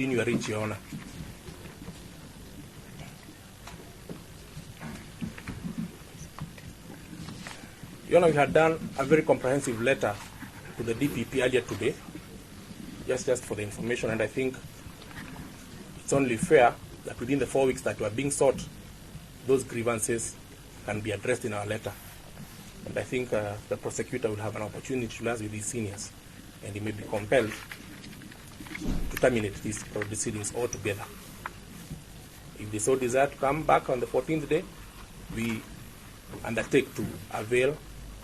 in your reach, Your Honor. Your Honor, we had done a very comprehensive letter to the DPP earlier today, just for the information, and I think it's only fair that within the 4 weeks that were being sought, those grievances can be addressed in our letter. And I think the prosecutor will have an opportunity to liaise with these seniors, and he may be compelled to terminate these proceedings altogether. If they so desire to come back on the 14th day, we undertake to avail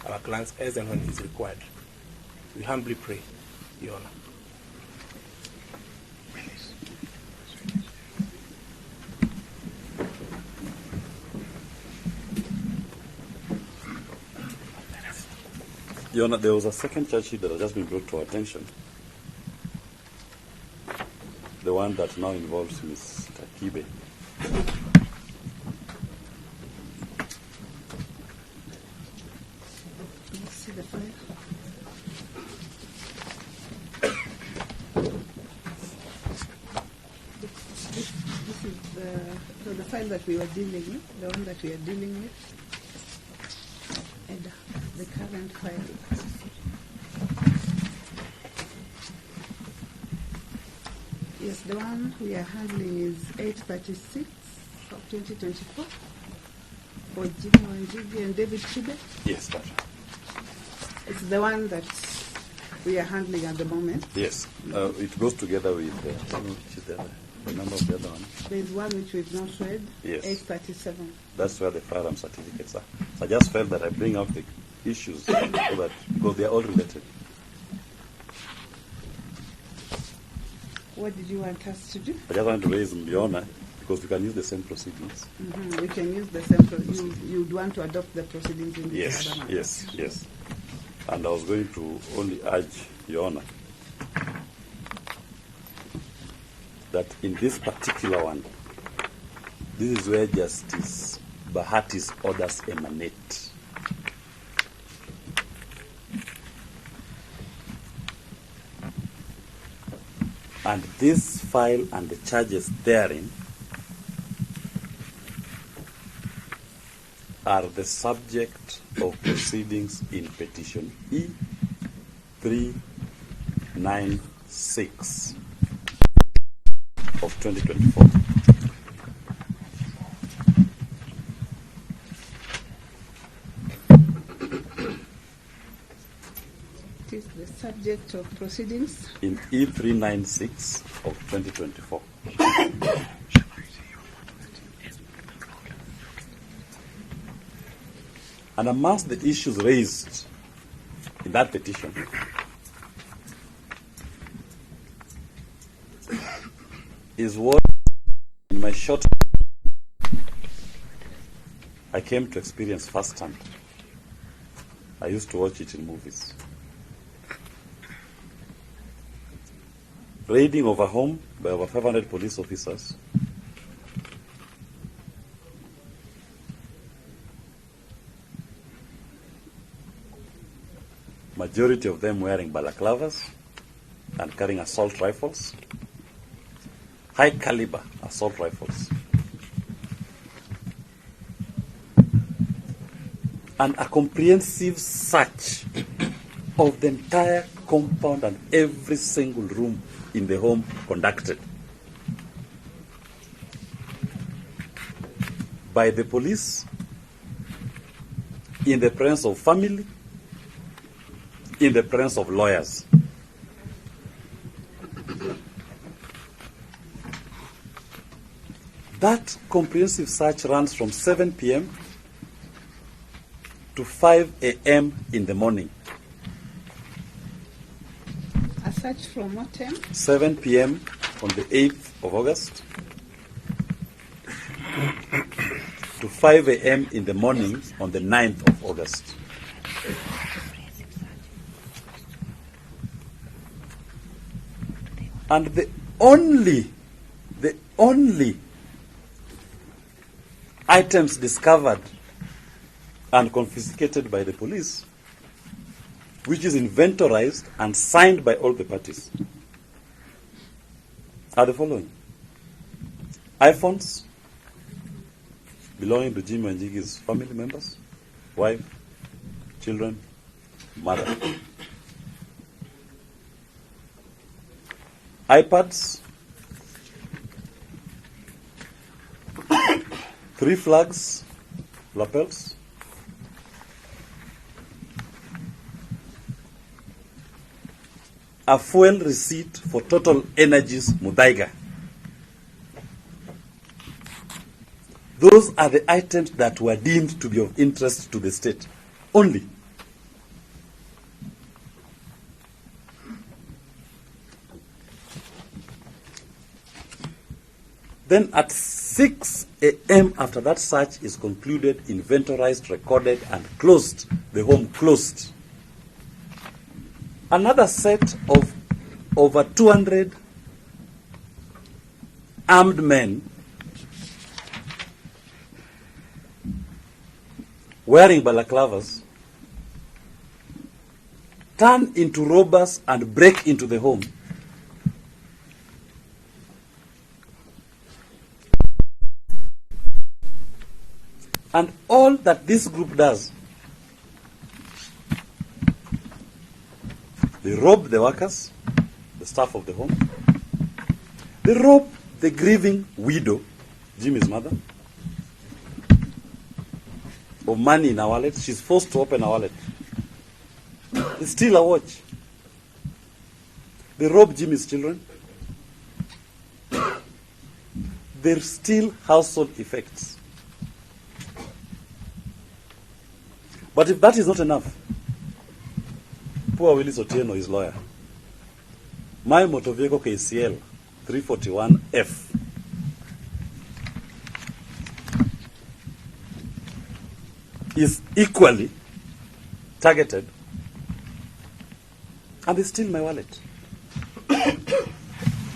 our clients as and when it is required. We humbly pray, Your Honor. Your Honor, there was a second charge sheet that has just been brought to our attention. The one that now involves Ms. Takibe. See the file? This is the file that we were dealing with, the one that we are dealing with, and the current file. Yes, the one we are handling is 836 of 2024 for Jimmy Wanjigi and David Chibe. Yes, Doctor. It's the one that we are handling at the moment. Yes. It goes together with the number of the other one. There is one which we've not read, Yes. 837. That's where the firearm certificates are. So I just felt that I bring out the issues so that, because they are all related. What did you want us to do? I just want to raise them, Your Honor, because we can use the same proceedings. Mm-hmm. We can use the same. You'd want to adopt the proceedings in this other matter. Yes. And I was going to only urge, Your Honor, that in this particular one, this is where Justice Bahati's orders emanate. And this file and the charges therein are the subject of proceedings in petition E396 of 2024. It is the subject of proceedings In E396 of 2024. And amongst the issues raised in that petition is what, in my short, I came to experience firsthand. I used to watch it in movies. Raiding of a home by over 500 police officers. Majority of them wearing balaclavas and carrying assault rifles, high caliber assault rifles. And a comprehensive search of the entire compound and every single room in the home conducted by the police in the presence of family, in the presence of lawyers. That comprehensive search runs from 7 p.m. to 5 a.m. in the morning. a search from what time? 7 p.m. on the 8th of August to 5 a.m. in the morning on the 9th of August. And the only items discovered and confiscated by the police, which is inventorized and signed by all the parties, are the following: iPhones belonging to Jimmy Wanjigi's family members, wife, children, mother. iPads, 3 flags, lapels, a fuel receipt for Total Energies Muthaiga. Those are the items that were deemed to be of interest to the state only. Then at 6 a.m. after that search is concluded, inventorized, recorded, and closed, the home closed. Another set of over 200 armed men wearing balaclavas turn into robbers and break into the home. And all that this group does, they rob the workers, the staff of the home. They rob the grieving widow, Jimmy's mother, of money in her wallet. She's forced to open her wallet. They steal her watch. They rob Jimmy's children. They steal household effects. But if that is not enough, poor Willis Otieno, his lawyer, my motor vehicle KCL 341F is equally targeted, and they steal my wallet. As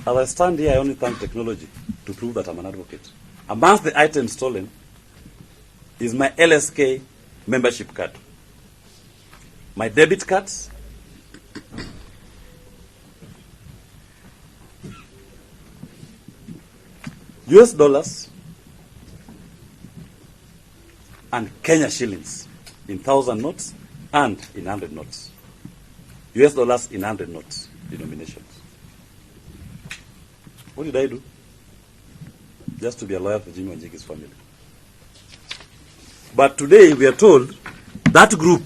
I stand here, I only thank technology to prove that I'm an advocate. Amongst the items stolen is my LSK membership card, my debit cards, US dollars, and Kenya shillings in 1,000 notes and in 100 notes. US dollars in 100 notes denominations. What did I do? Just to be a lawyer for Jimmy Wanjigi's family. But today we are told that group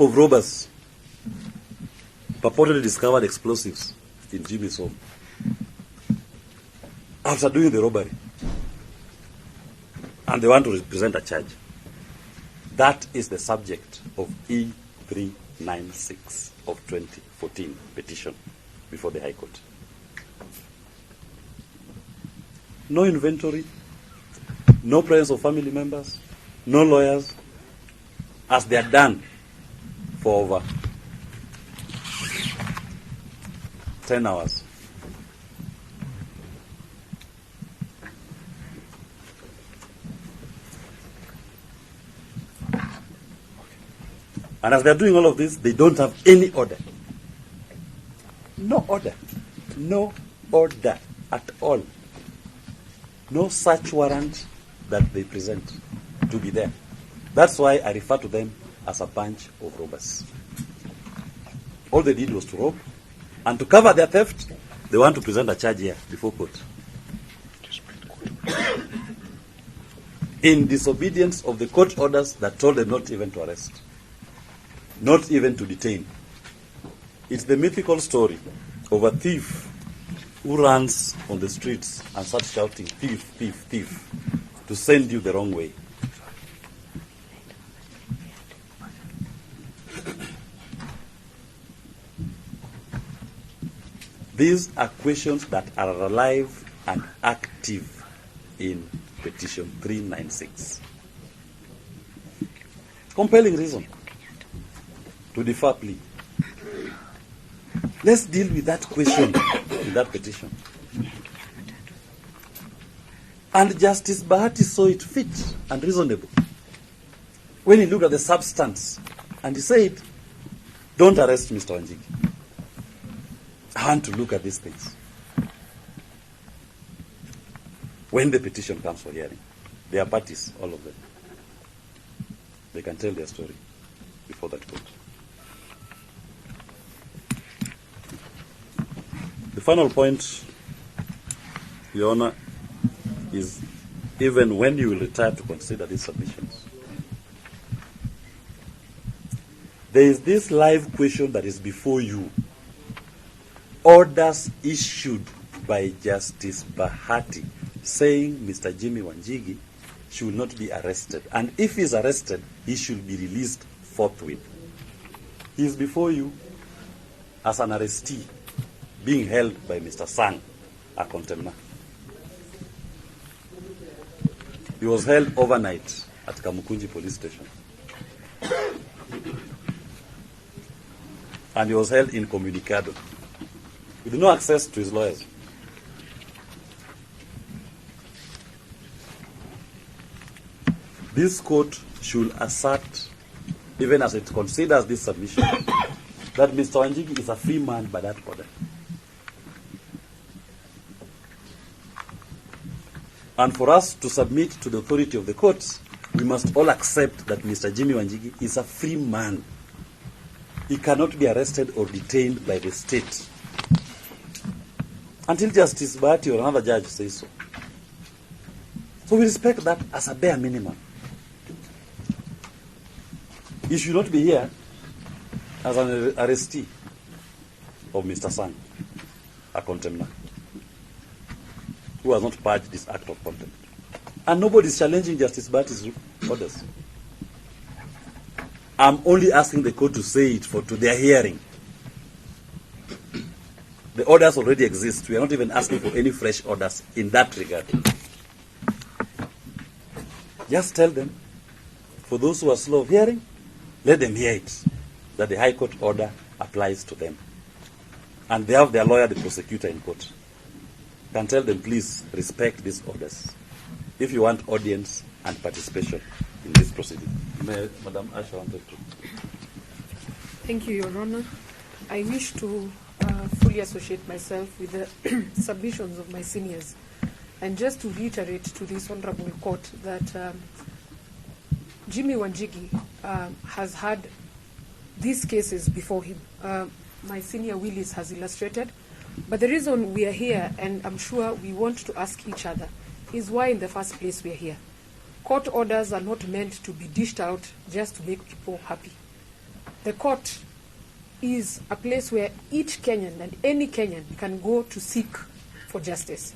of robbers purportedly discovered explosives in Jimmy's home after doing the robbery. And they want to present a charge. That is the subject of E396 of 2014 petition before the High Court. No inventory, no presence of family members, no lawyers, as they are done for over 10 hours. And as they are doing all of this, they don't have any order. No order. No order at all. No search warrant that they present to be there. That's why I refer to them as a bunch of robbers. All they did was to rob, and to cover their theft, they want to present a charge here before court. In disobedience of the court orders that told them not even to arrest, not even to detain. It's the mythical story of a thief who runs on the streets and starts shouting, "Thief, thief, thief," to send you the wrong way. These are questions that are alive and active in petition 396. Compelling reason to defer plea. Let's deal with that question in that petition. And Justice Bahati saw it fit and reasonable when he looked at the substance and he said, "Don't arrest Mr. Wanjigi. I want to look at these things. When the petition comes for hearing, they are parties, all of them. They can tell their story before that court. The final point, Your Honor, is even when you will retire to consider these submissions, there is this live question that is before you. Orders issued by Justice Bahati saying Mr. Jimmy Wanjigi should not be arrested. And if he is arrested, he should be released forthwith. He is before you as an arrestee being held by Mr. Sang, a contemner. He was held overnight at Kamukunji police station. And he was held incommunicado, with no access to his lawyers. This court should assert, even as it considers this submission, that Mr. Wanjigi is a free man by that order. And for us to submit to the authority of the courts, we must all accept that Mr. Jimmy Wanjigi is a free man. He cannot be arrested or detained by the state until Justice Bahati or another judge says so. So we respect that as a bare minimum. He should not be here as an arrestee of Mr. Sang, a contemner, who has not purged this act of contempt. And nobody is challenging Justice Bahati's orders. I'm only asking the court to say it for to their hearing. The orders already exist. We are not even asking for any fresh orders in that regard. Just tell them, for those who are slow of hearing, let them hear it, that the High Court order applies to them. And they have their lawyer, the prosecutor in court. Can tell them, please respect these orders if you want audience and participation in this proceeding. Madam Asha wanted to. Thank you, Your Honor. I wish to fully associate myself with the submissions of my seniors, and just to reiterate to this honorable court that Jimmy Wanjigi has had these cases before him. My senior Willis has illustrated, but the reason we are here, and I'm sure we want to ask each other, is why in the first place we are here. Court orders are not meant to be dished out just to make people happy. The court is a place where each Kenyan and any Kenyan can go to seek for justice.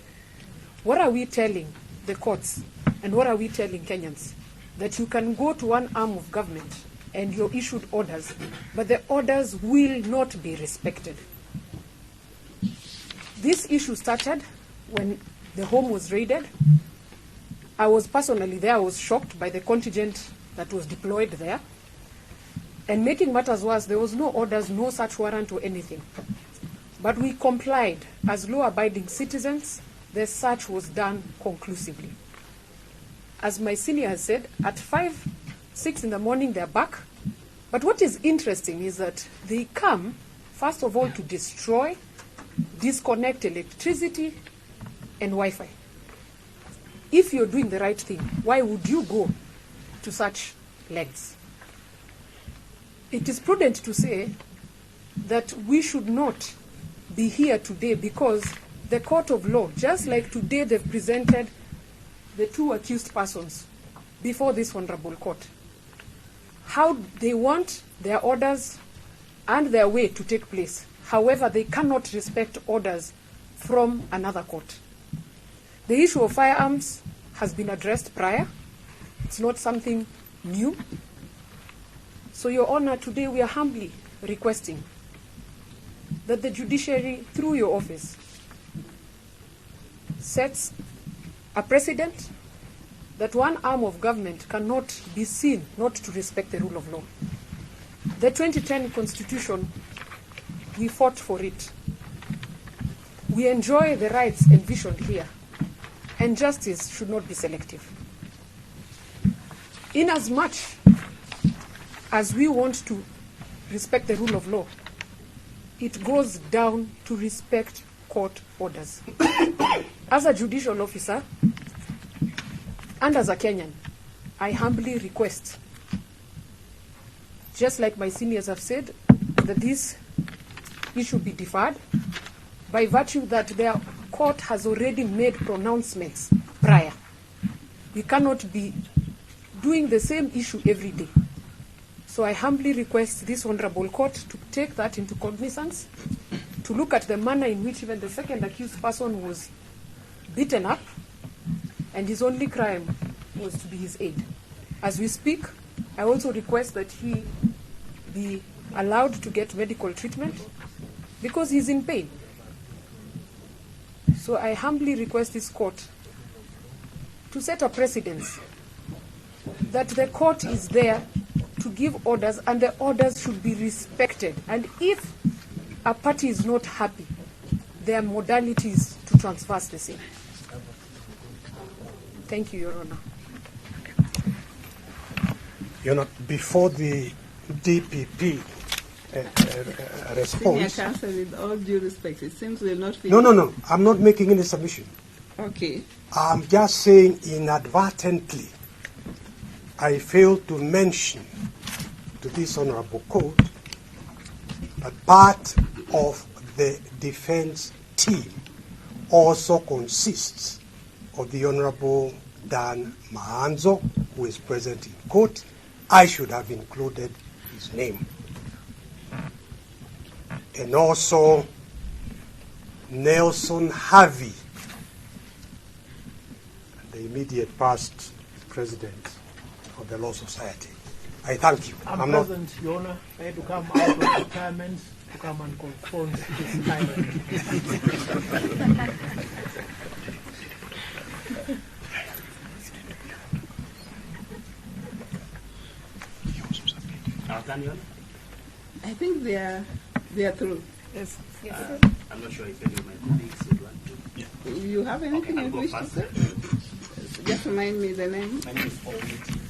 What are we telling the courts, and what are we telling Kenyans? That you can go to one arm of government and you're issued orders, but the orders will not be respected. This issue started when the home was raided. I was personally there. I was shocked by the contingent that was deployed there. And making matters worse, there was no orders, no search warrant or anything. But we complied. As law-abiding citizens, the search was done conclusively. As my senior has said, at 5, 6 in the morning, they're back. But what is interesting is that they come, first of all, to destroy, disconnect electricity and Wi-Fi. If you're doing the right thing, why would you go to such lengths? It is prudent to say that we should not be here today because the court of law, just like today they've presented the two accused persons before this honorable court, how they want their orders and their way to take place. However, they cannot respect orders from another court. The issue of firearms has been addressed prior. It's not something new. So, Your Honor, today we are humbly requesting that the judiciary, through your office, sets a precedent that one arm of government cannot be seen not to respect the rule of law. The 2010 Constitution, we fought for it. We enjoy the rights envisioned here, and justice should not be selective. Inasmuch as we want to respect the rule of law, it goes down to respect court orders. As a judicial officer and as a Kenyan, I humbly request, just like my seniors have said, that this issue be deferred by virtue that their court has already made pronouncements prior. We cannot be doing the same issue every day. So I humbly request this honorable court to take that into cognizance, to look at the manner in which even the second accused person was beaten up, and his only crime was to be his aide. As we speak, I also request that he be allowed to get medical treatment because he's in pain. So I humbly request this court to set a precedence that the court is there to give orders, and the orders should be respected. And if a party is not happy, there are modalities to transverse the same. Thank you, Your Honor. Your Honor, before the DPP Senior response. counsel, with all due respect, it seems we're not finished. No. I'm not making any submission. Okay. I'm just saying inadvertently, I failed to mention to this honorable court that part of the defense team also consists of the Honorable Dan Maanzo, who is present in court. I should have included his name. And also Nelson Harvey, the immediate past president of the Law Society. I thank you. I'm present, Your Honor. I had to come out of retirement to come and confront this tyrant. I think they are through. Yes. I'm not sure if any of my colleagues would want to. You have anything you wish to say? Just remind me the name. My name is Wanjigi.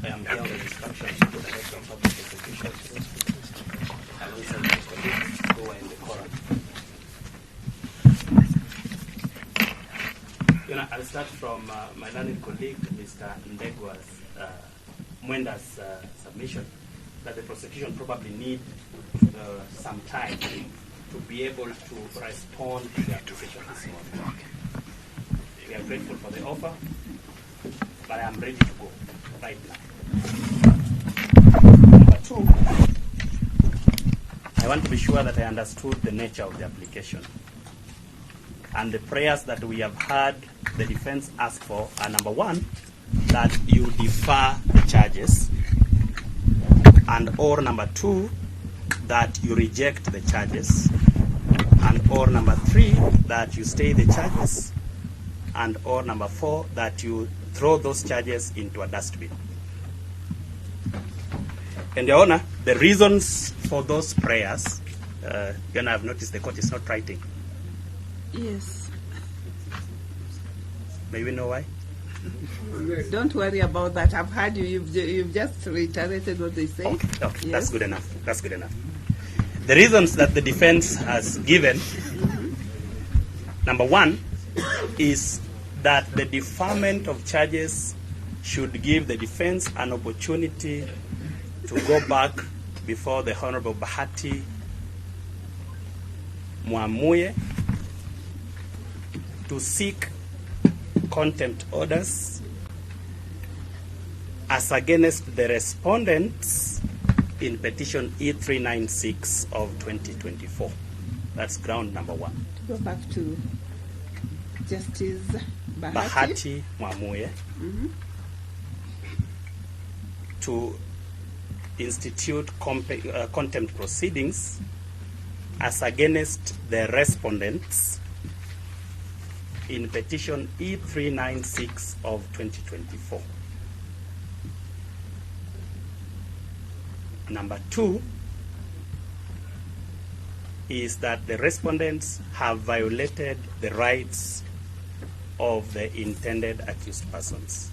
I am here on the instructions of the Director of Public Prosecution. Alongside my colleagues who are in the quorum. I'll start from my learned colleague, Mr. Mwenda's submission that the prosecution probably need some time to be able to respond to the application this morning. We are grateful for the offer, but I am ready to go right now. Number two, I want to be sure that I understood the nature of the application. And the prayers that we have heard the defense ask for are, number one, that you defer the charges, and or number two, that you reject the charges, and or number three, that you stay the charges, and or number four, that you throw those charges into a dustbin. And Your Honor, the reasons for those prayers, Your Honor, I've noticed the court is not writing. Yes. May we know why? Don't worry about that. I've heard you. You've just reiterated what they say. Okay, Yes. That's good enough. That's good enough. The reasons that the defense has given, number one, is that the deferment of charges should give the defense an opportunity to go back before the Honorable Bahati Mwamuye to seek contempt orders as against the respondents in petition E396 of 2024. That's ground number one. To go back to Justice Bahati Mwamuye to institute contempt proceedings as against the respondents in petition E396 of 2024. Number two is that the respondents have violated the rights of the intended accused persons.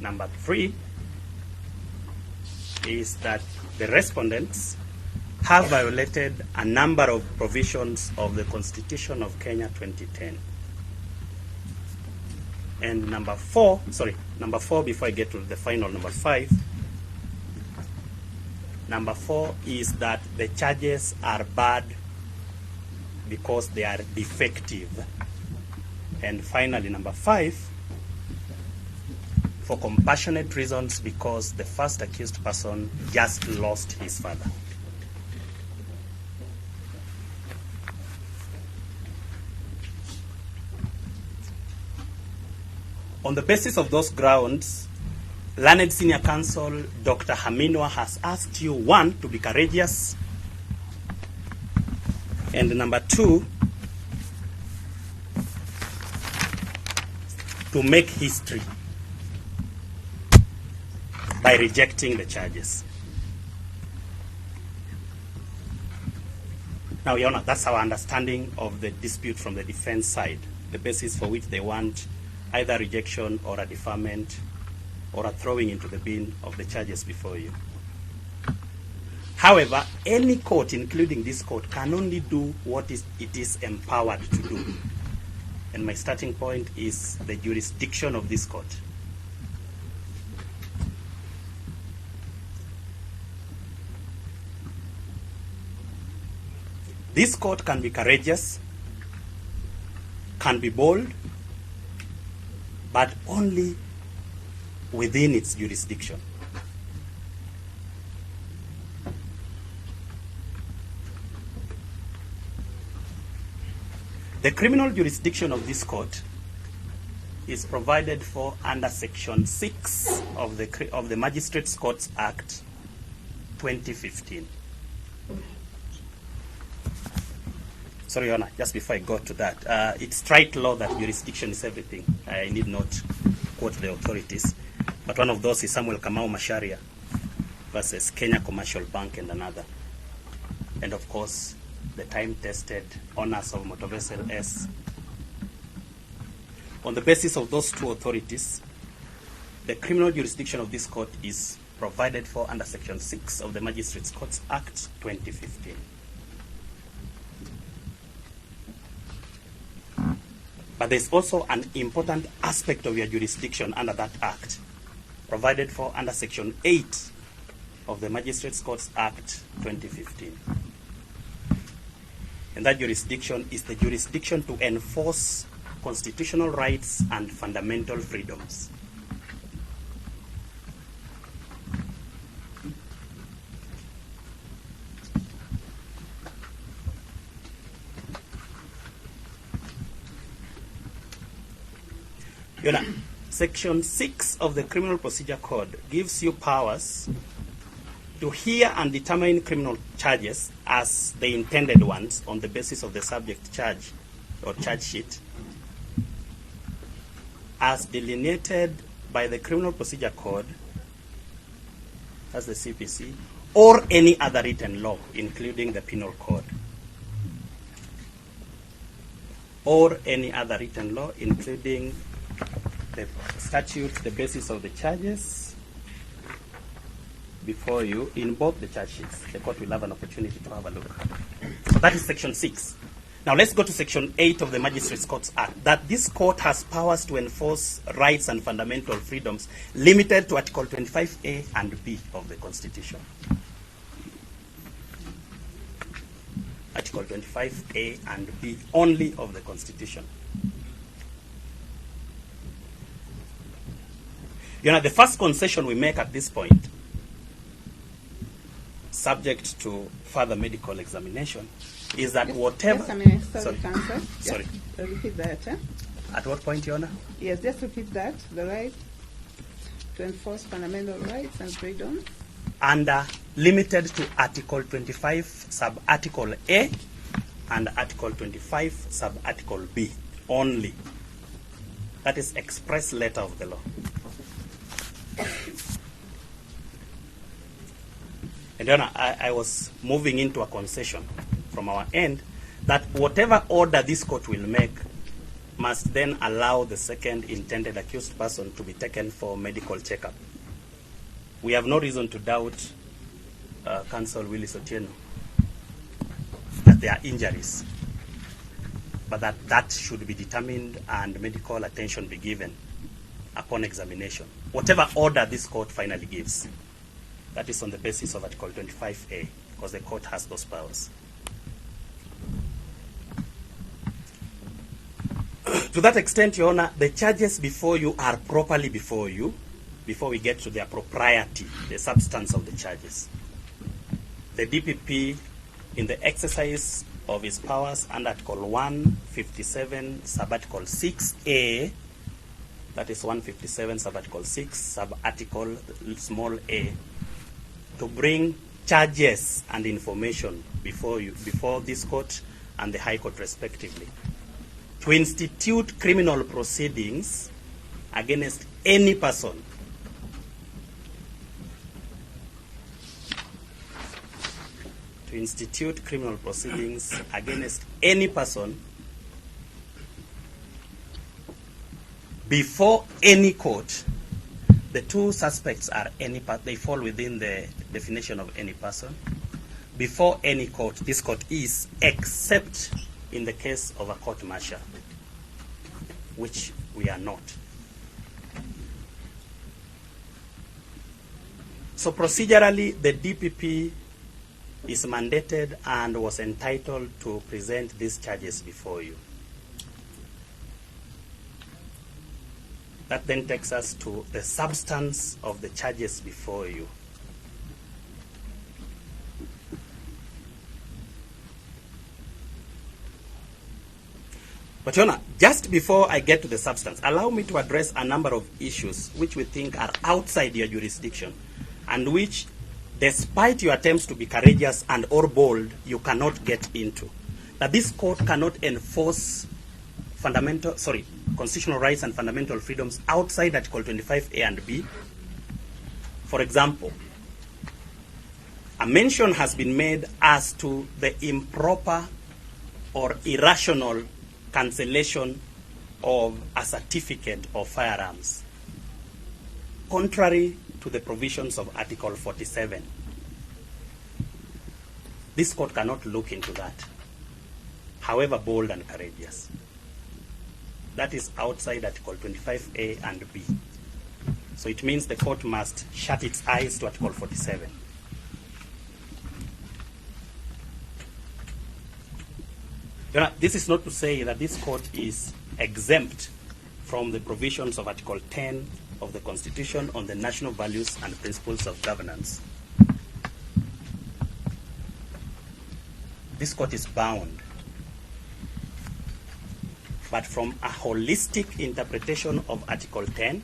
Number three is that the respondents have violated a number of provisions of the Constitution of Kenya 2010. And number four, before I get to the final number 5, number 4 is that the charges are bad because they are defective. And finally, number 5, for compassionate reasons because the first accused person just lost his father. On the basis of those grounds, Learned Senior Counsel Dr. Haminwa has asked you, 1, to be courageous, and number 2, to make history by rejecting the charges. Now, Your Honor, that's our understanding of the dispute from the defense side, the basis for which they want either rejection or a deferment or a throwing into the bin of the charges before you. However, any court, including this court, can only do what it is empowered to do. And my starting point is the jurisdiction of this court. This court can be courageous, can be bold, but only within its jurisdiction. The criminal jurisdiction of this court is provided for under Section 6 of the Magistrates Courts Act 2015. Sorry, Your Honor, just before I go to that, it's trite law that jurisdiction is everything. I need not quote the authorities, but one of those is Samuel Kamau Macharia versus Kenya Commercial Bank and another. And of course, the time-tested honors of motor vessel S. On the basis of those two authorities, the criminal jurisdiction of this court is provided for under Section 6 of the Magistrates Courts Act 2015. But there's also an important aspect of your jurisdiction under that act, provided for under Section 8 of the Magistrates Courts Act 2015. And that jurisdiction is the jurisdiction to enforce constitutional rights and fundamental freedoms. Your Honor, Section 6 of the Criminal Procedure Code gives you powers to hear and determine criminal charges as the intended ones on the basis of the subject charge or charge sheet as delineated by the Criminal Procedure Code, as the CPC, or any other written law, including the Penal Code. Or any other written law, including the statute, the basis of the charges before you in both the charge sheets. The court will have an opportunity to have a look. So that is Section 6. Now let's go to Section 8 of the Magistrates Courts Act, that this court has powers to enforce rights and fundamental freedoms limited to Article 25A and B of the Constitution. Article 25A and B only of the Constitution. You know, the first concession we make at this point, subject to further medical examination, is that whatever... Just a minute, sorry, Counsel. Sorry. Repeat that, eh? At what point, Your Honor? Yes, just repeat that, the right to enforce fundamental rights and freedoms. Under limited to Article 25, sub-article A, and Article 25, sub-article B only. That is express letter of the law. And Your Honor, I was moving into a concession from our end that whatever order this court will make must then allow the second intended accused person to be taken for medical checkup. we have no reason to doubt Counsel Willis Otieno that there are injuries, but that should be determined and medical attention be given upon examination. Whatever order this court finally gives, that is on the basis of Article 25A, because the court has those powers. To that extent, Your Honor, the charges before you are properly before you, before we get to their propriety, the substance of the charges. The DPP, in the exercise of his powers under Article 157, Subarticle 6A, that is 157, Subarticle 6, Subarticle small a, to bring charges and information before you, before this court and the High Court respectively, to institute criminal proceedings against any person before any court. The two suspects are they fall within the definition of any person. Before any court, this court is, except in the case of a court martial, which we are not. So procedurally, the DPP is mandated and was entitled to present these charges before you. That then takes us to the substance of the charges before you. But Your Honor, just before I get to the substance, allow me to address a number of issues which we think are outside your jurisdiction and which, despite your attempts to be courageous and or bold, you cannot get into. That this court cannot enforce constitutional rights and fundamental freedoms outside Article 25A and B. For example, a mention has been made as to the improper or irrational cancellation of a certificate of firearms, contrary to the provisions of Article 47. This court cannot look into that, however bold and courageous. That is outside Article 25A and B. So it means the court must shut its eyes to Article 47. This is not to say that this court is exempt from the provisions of Article 10 of the Constitution on the national values and principles of governance. This court is bound, but from a holistic interpretation of Article 10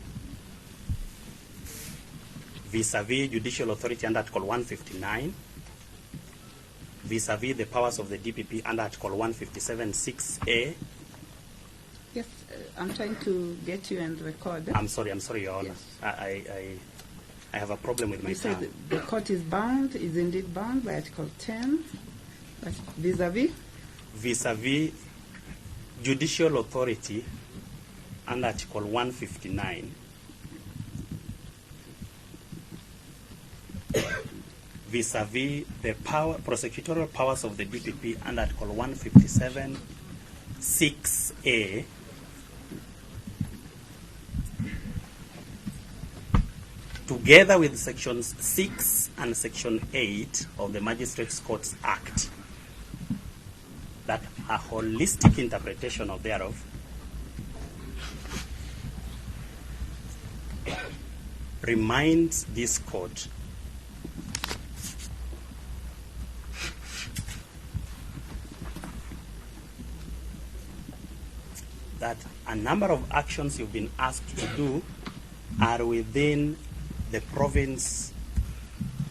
vis-a-vis judicial authority under Article 159, vis-a-vis the powers of the DPP under Article 157(6)(a. Yes, I'm trying to get you and record. I'm sorry, Your Honor. Yes. I have a problem with my You tongue. said the court is bound, is indeed bound by Article 10, but vis-a-vis? Vis-a-vis judicial authority under Article 159, vis-a-vis the prosecutorial powers of the DPP under Article 157(6)(a, together with Sections 6 and Section 8 of the Magistrates Courts Act, that a holistic interpretation of thereof reminds this court that a number of actions you've been asked to do are within the province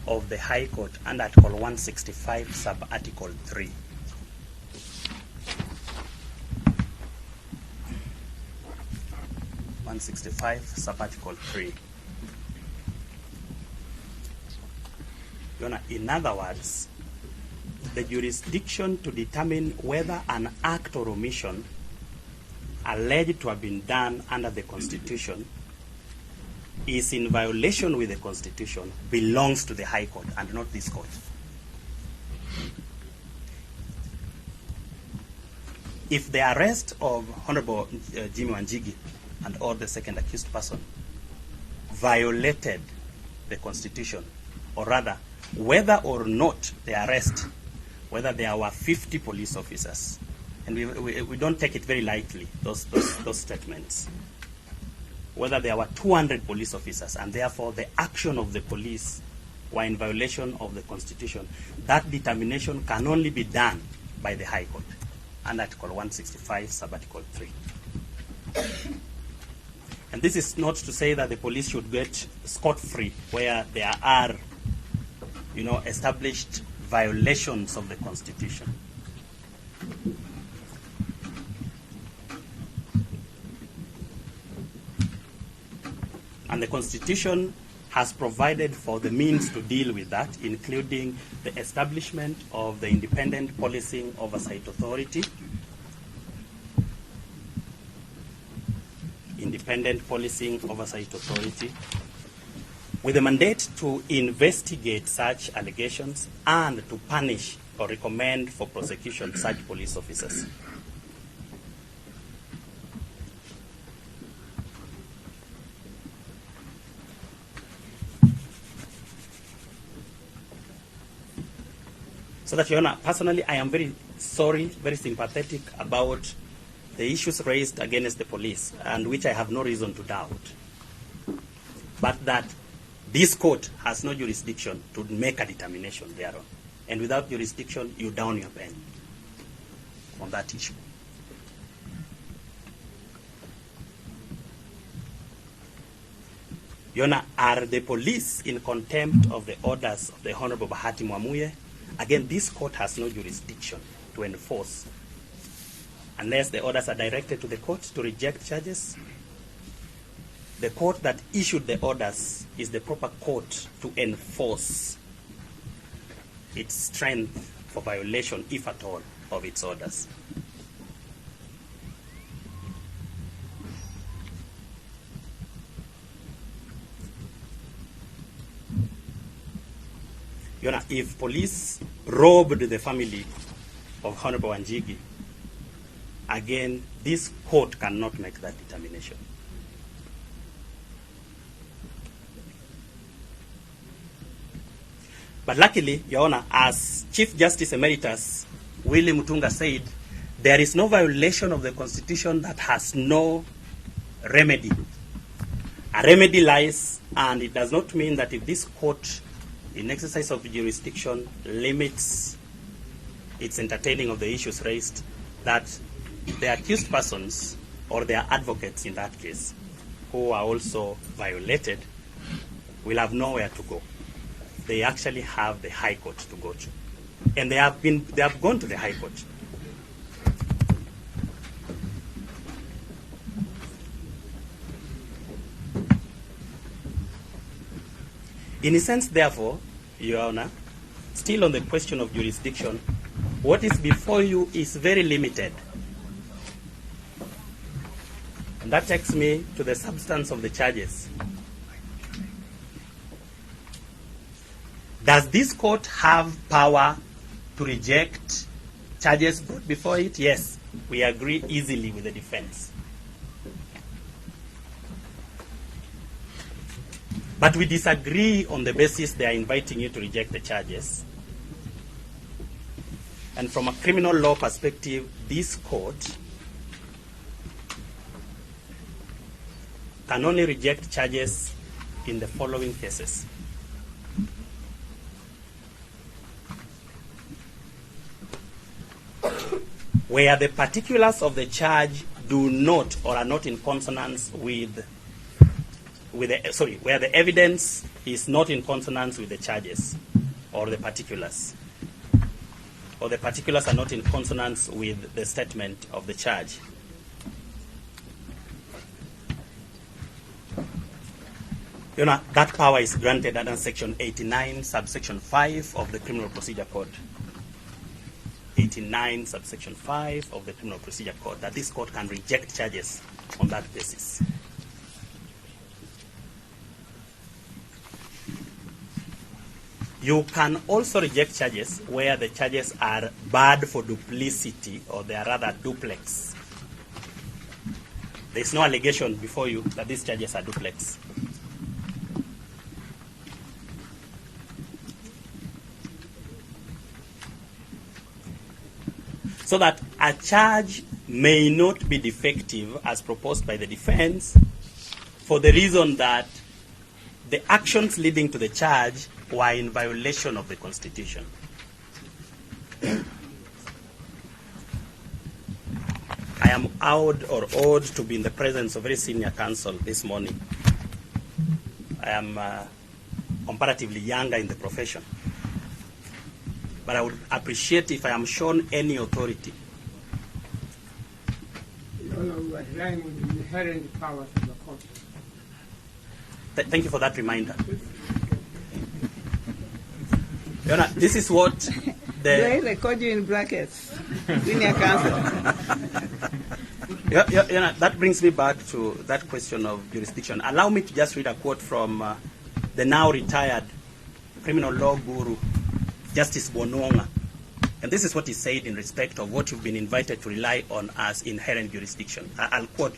of the High Court under Article 165, Sub-Article 3. Sub-Article 3. Your Honor, in other words, the jurisdiction to determine whether an act or omission alleged to have been done under the Constitution is in violation with the Constitution belongs to the High Court and not this court. If the arrest of Honorable Jimmy Wanjigi and all the second accused person violated the Constitution, or rather, whether or not the arrest, whether there were 50 police officers, and we don't take it very lightly, those statements, whether there were 200 police officers, and therefore the action of the police were in violation of the Constitution, that determination can only be done by the High Court, under Article 165, Sub-Article 3. And this is not to say that the police should get scot-free where there are, established violations of the Constitution. And the Constitution has provided for the means to deal with that, including the establishment of the Independent Policing Oversight Authority, with a mandate to investigate such allegations and to punish or recommend for prosecution such police officers. So that, Your Honor, personally, I am very sorry, very sympathetic about the issues raised against the police, and which I have no reason to doubt. But that this court has no jurisdiction to make a determination thereon. And without jurisdiction, you down your pen on that issue. Your Honor, are the police in contempt of the orders of the Honorable Bahati Mwamuye? Again, this court has no jurisdiction to enforce unless the orders are directed to the court to reject charges. The court that issued the orders is the proper court to enforce its strength for violation, if at all, of its orders. Your Honor, if police robbed the family of Honorable Wanjigi, again, this court cannot make that determination. But luckily, Your Honor, as Chief Justice Emeritus Willie Mutunga said, there is no violation of the Constitution that has no remedy. A remedy lies, and it does not mean that if this court, in exercise of jurisdiction, limits its entertaining of the issues raised, that the accused persons or their advocates in that case, who are also violated, will have nowhere to go. They actually have the High Court to go to. And they have gone to the High Court. In a sense, therefore, Your Honor, still on the question of jurisdiction, what is before you is very limited. And that takes me to the substance of the charges. Does this court have power to reject charges brought before it? Yes, we agree easily with the defense. But we disagree on the basis they are inviting you to reject the charges. And from a criminal law perspective, this court can only reject charges in the following cases. Where the particulars of the charge do not or are not in consonance where the evidence is not in consonance with the charges or the particulars, or the particulars are not in consonance with the statement of the charge. You know, that power is granted under Section 89, subsection 5 of the Criminal Procedure Code. 89, subsection 5 of the Criminal Procedure Code, that this court can reject charges on that basis. You can also reject charges where the charges are bad for duplicity, or they are rather duplex. There is no allegation before you that these charges are duplex. So that a charge may not be defective as proposed by the defense for the reason that the actions leading to the charge were in violation of the Constitution. I am awed to be in the presence of very senior counsel this morning. I am comparatively younger in the profession. But I would appreciate if I am shown any authority. You are relying on the inherent powers of the court. Thank you for that reminder. Your Honor, this is what Do I record you in brackets? Senior counsel. Your Honor, that brings me back to that question of jurisdiction. Allow me to just read a quote from the now retired criminal law guru, Justice Bononga. And this is what he said in respect of what you've been invited to rely on as inherent jurisdiction. I'll quote.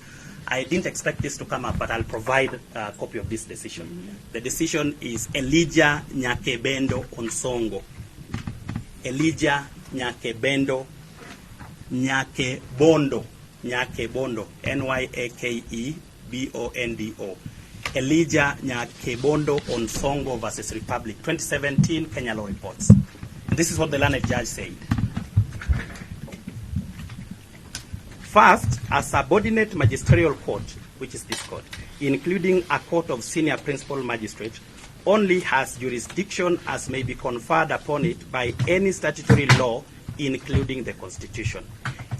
I didn't expect this to come up, but I'll provide a copy of this decision. Mm-hmm. The decision is Elijah Nyakebendo Onsongo. Elijah Nyakebendo Nyakebondo. Nyakebondo. Elijah Nyakebondo Onsongo versus Republic, 2017 Kenya Law Reports. And this is what the learned judge said. First, a subordinate magisterial court, which is this court, including a court of senior principal magistrate, only has jurisdiction as may be conferred upon it by any statutory law, including the Constitution.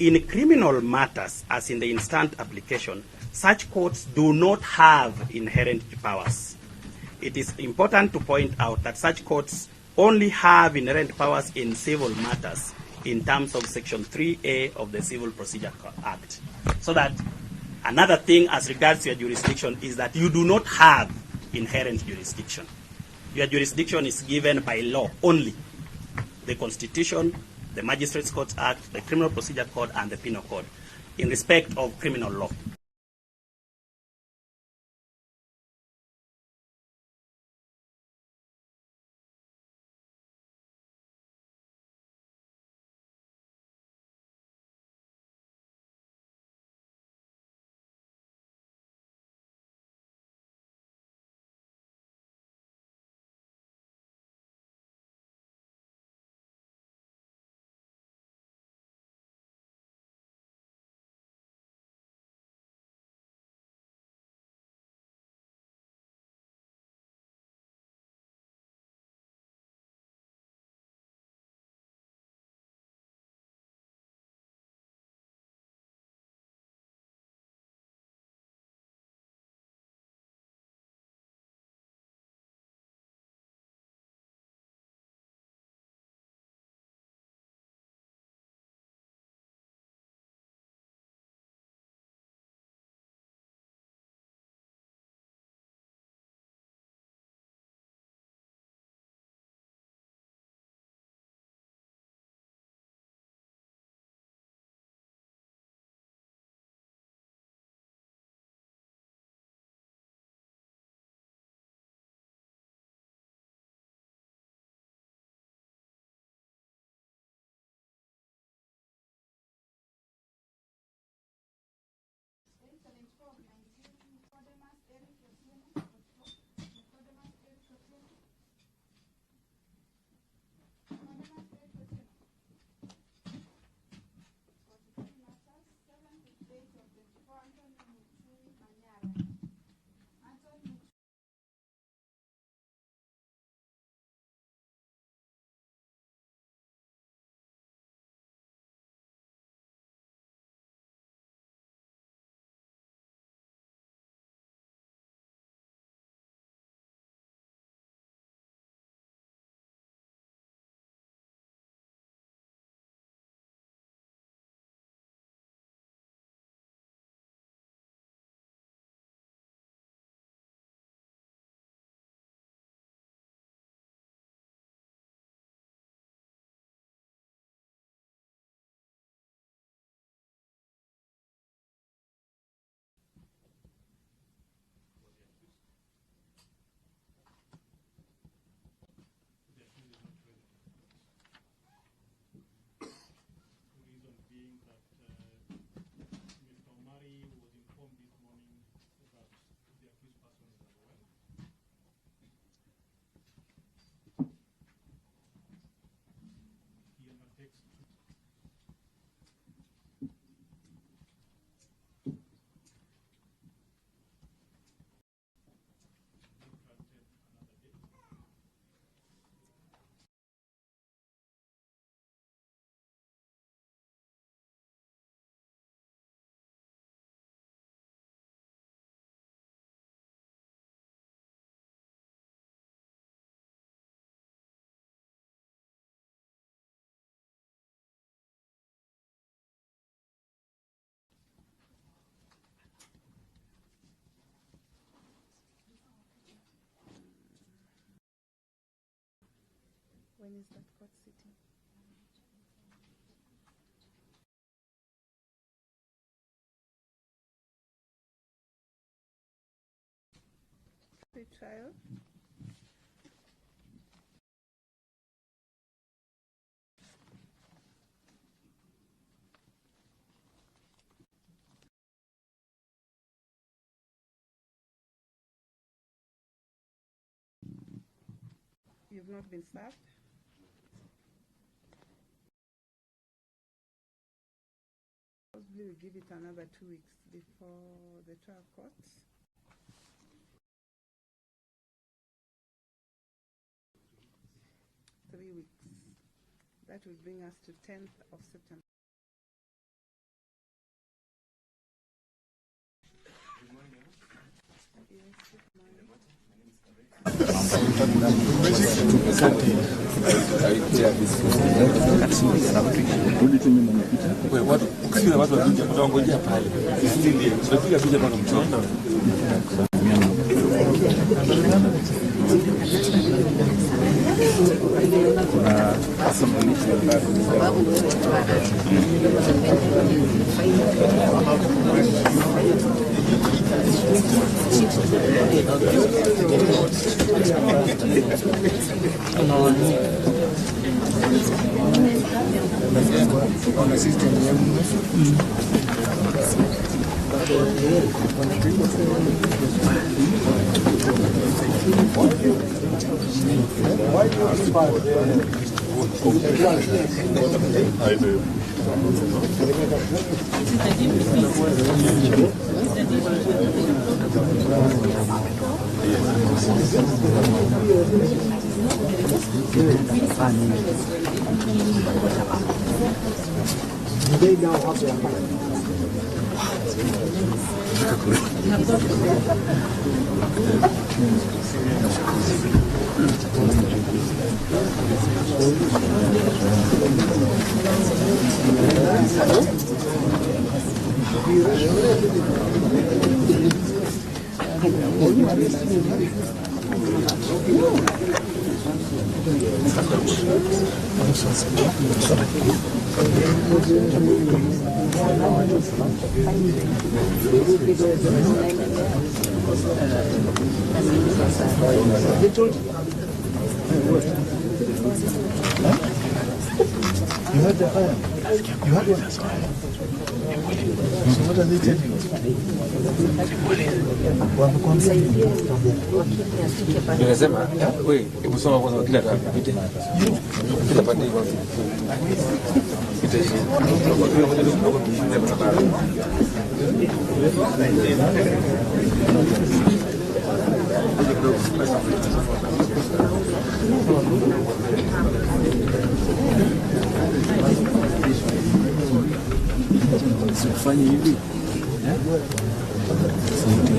In criminal matters, as in the instant application, such courts do not have inherent powers. It is important to point out that such courts only have inherent powers in civil matters in terms of Section 3A of the Civil Procedure Act. So that another thing as regards to your jurisdiction is that you do not have inherent jurisdiction. Your jurisdiction is given by law only. The Constitution, the Magistrates Court Act, the Criminal Procedure Code, and the Penal Code in respect of criminal law. When is that court sitting? Trial. You've not been served? Possibly we'll give it another 2 weeks before the trial court. Three weeks. That will bring us to 10th of September. They now have their money. They told you. You heard the fire. You heard what? So what are they telling you? Nimesema wewe usoma kwanza kila tapite. Kila pande kwanza. Usifanye hivi. Sauti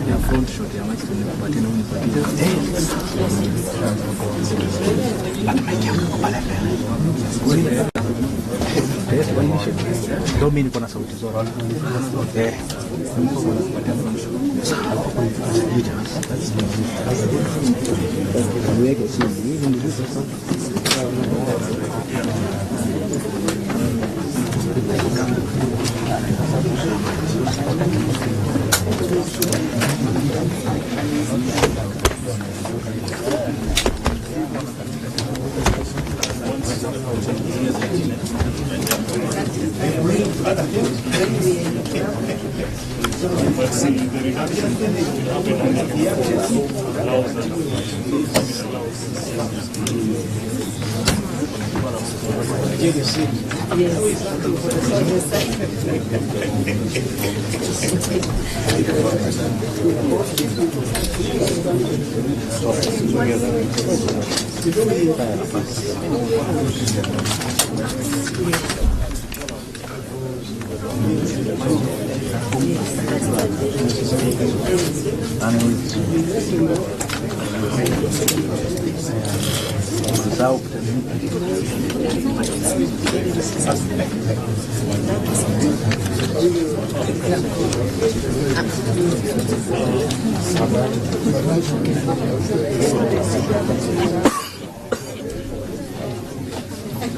ya front shot ya macho ni kupatia na unipatia. Ndio mimi niko na sauti zote. Niweke chini. Hivi ndivyo sasa.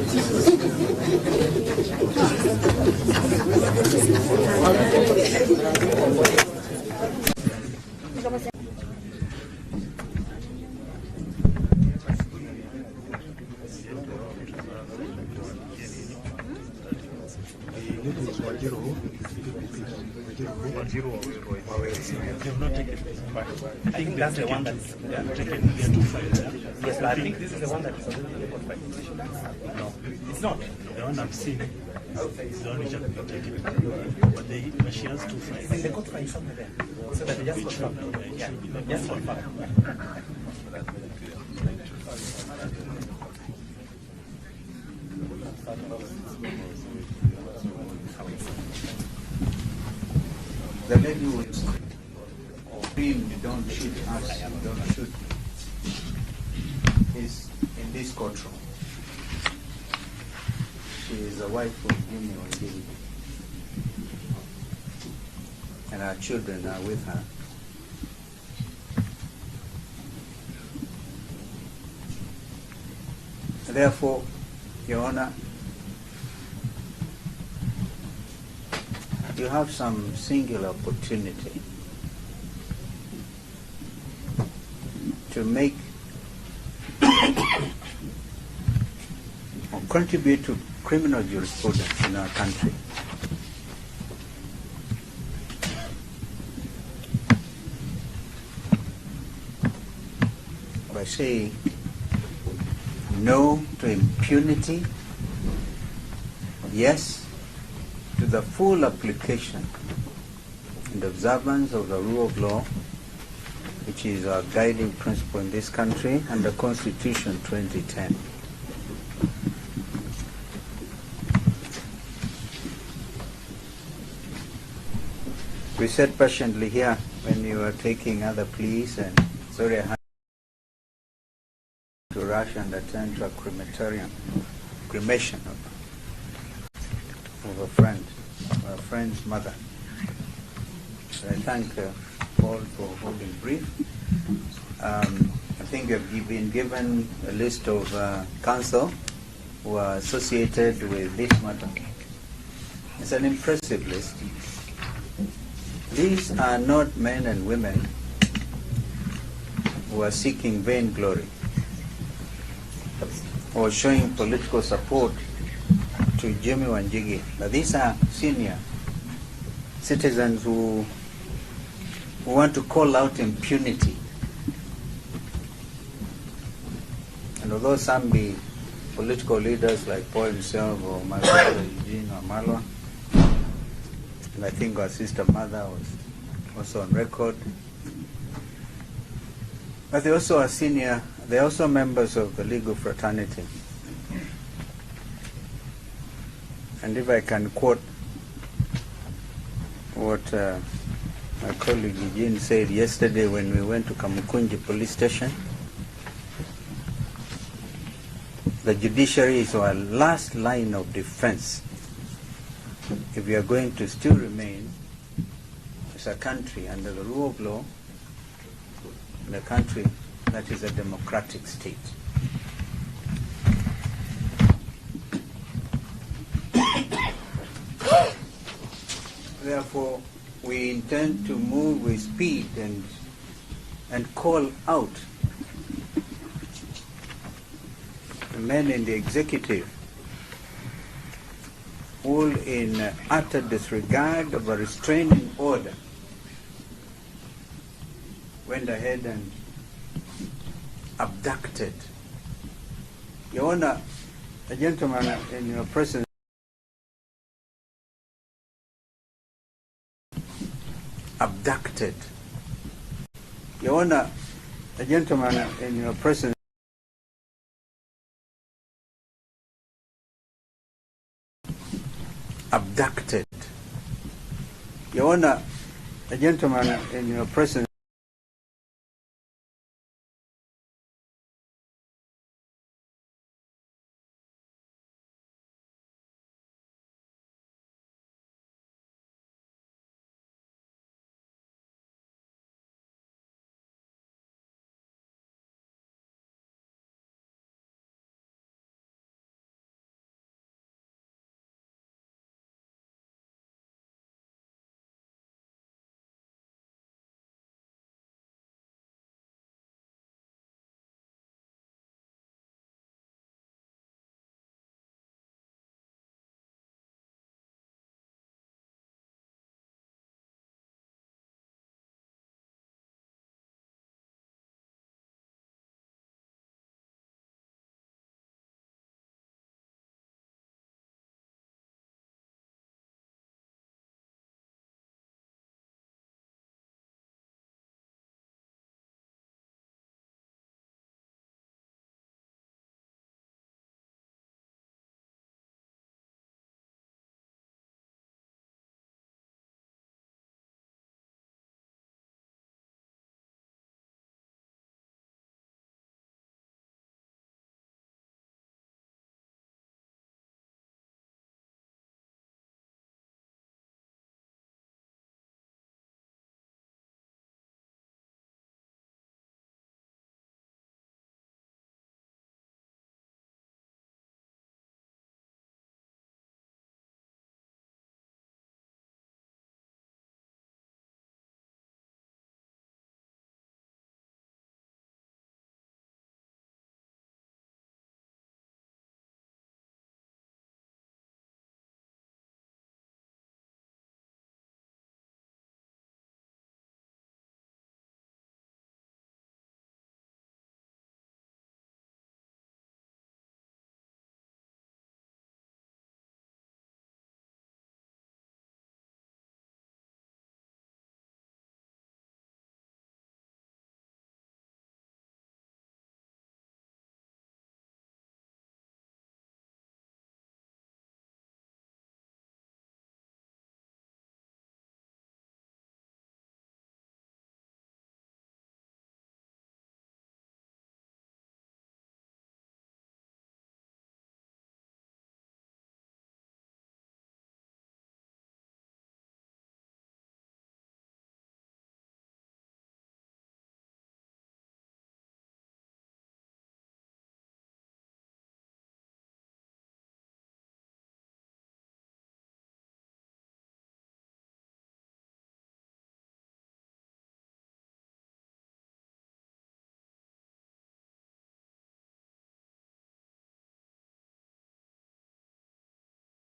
I think that's the one that's taken. Yes, but I think this is the one that is already in the code file. No, it's not. The one I've seen is the one which has been taken. But she has two files. The code file is somewhere there. So that they just confirm. Yeah, just confirm. The lady was screamed, "Don't shoot us, don't shoot," is in this courtroom. She is the wife of Jimmy Wanjigi, and her children are with her. Therefore, Your Honor, you have some singular opportunity to make or contribute to criminal jurisprudence in our country. By saying no to impunity, yes to the full application and observance of the rule of law, which is our guiding principle in this country, and the Constitution 2010. We sat patiently here when you were taking other pleas, and sorry I had to rush and attend to a cremation of a friend's mother. So I thank Paul for holding brief. I think you've been given a list of counsel who are associated with this matter. It's an impressive list. These are not men and women who are seeking vainglory or showing political support to Jimmy Wanjigi. But these are senior citizens who want to call out impunity. And although some be political leaders like Paul himself or my brother Eugene or Malwa, and I think our sister mother was also on record, but they also are senior, they're also members of the legal fraternity. And if I can quote what my colleague Eugene said yesterday when we went to Kamukunji police station, the judiciary is our last line of defense if we are going to still remain as a country under the rule of law, in a country that is a democratic state. Therefore, we intend to move with speed and call out the men in the executive all in utter disregard of a restraining order went ahead and abducted. Your Honor, a gentleman in your presence abducted. Your Honor, a gentleman in your presence abducted. Your Honor, a gentleman in your presence